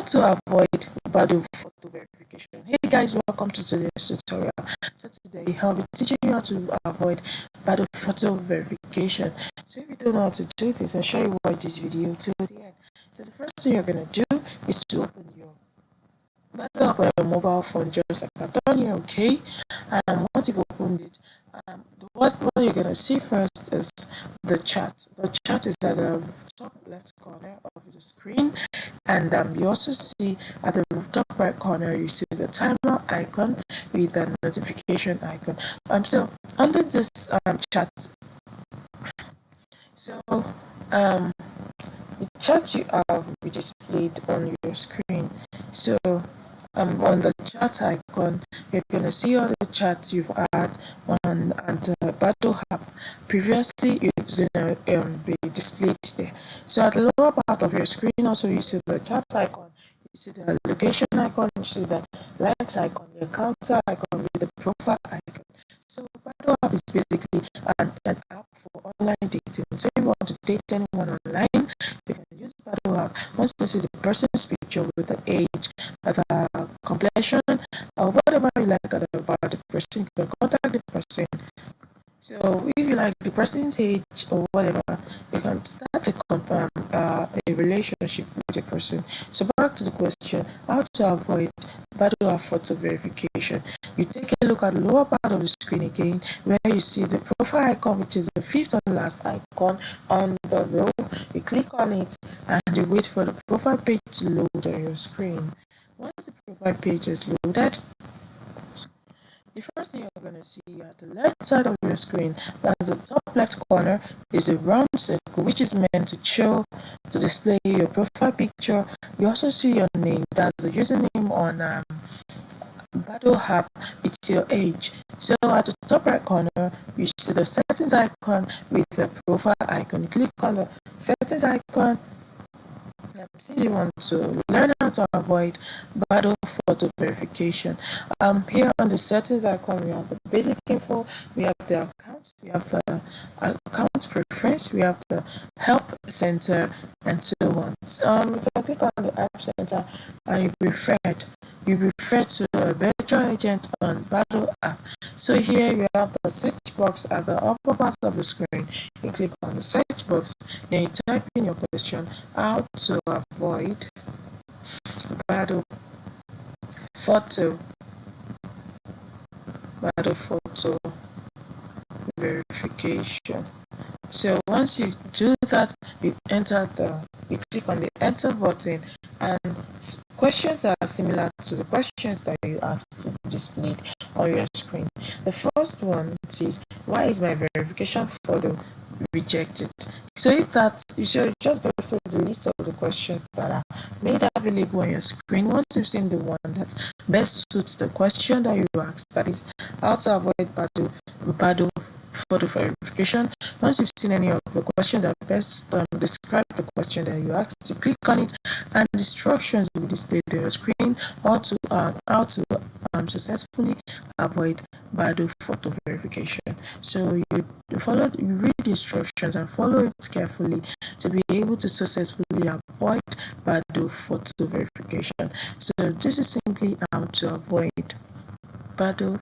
to avoid Badoo photo verification. Hey guys, welcome to today's tutorial. So today I'll be teaching you how to avoid Badoo photo verification. So if you don't know how to do this, I'll show you watch this video till the end. So the first thing you're gonna do is to open your Badoo app on your mobile phone, just like I've done here, okay? And once you've opened it, what you're gonna see first is the chat. The chat is at the top left corner of the screen, and you also see at the top right corner you see the timer icon with the notification icon. So under this chat, so the chat you have will be displayed on your screen. So on the chat icon, you're gonna see all the chats you've had on the Badoo app. Previously, it's gonna be displayed there. So at the lower part of your screen, also you see the chat icon, you see the location icon, you see the likes icon, the counter icon with the profile icon. So Badoo app is basically an app for online dating. So if you want to date anyone online, you can use Badoo app. Once you see the person's picture with the age, the complexion, or whatever you like about the person, you can contact the person. So if you like the person's age or whatever, you can start to confirm a relationship with the person. So back to the question, how to avoid Badoo app photo verification. You take a look at the lower part of the screen again, where you see the profile icon, which is the fifth and last icon on the row. You click on it and you wait for the profile page to load on your screen. Once the profile page is loaded, the first thing you're going to see at the left side of your screen, that's the top left corner, is a round circle which is meant to display your profile picture. You also see your name, that's the username on Badoo app, it's your age. So at the top right corner, you see the settings icon with the profile icon. You click on the settings icon. Since you want to learn how to avoid Badoo photo verification, here on the settings icon, we have the basic info, we have the account, we have the account preference, we have the help center, and so on. You can click on the app center and you refer to a virtual agent on Badoo app. So here you have the search box at the upper part of the screen. You click on the search box, then you type in your question, how to avoid Badoo photo verification. So once you do that, you click on the enter button, and questions are similar to the questions that you asked to be displayed on your screen. The first one says, why is my verification photo rejected? So if that, you should just go through the list of the questions that are made available on your screen. Once you've seen the one that best suits the question that you asked, that is how to avoid Badoo photo verification. Once you've seen any of the questions that best describe the question that you asked, you click on it, and instructions will be displayed on your screen how to successfully avoid Badoo photo verification. So you read the instructions and follow it carefully to be able to successfully avoid Badoo photo verification. So this is simply how to avoid Badoo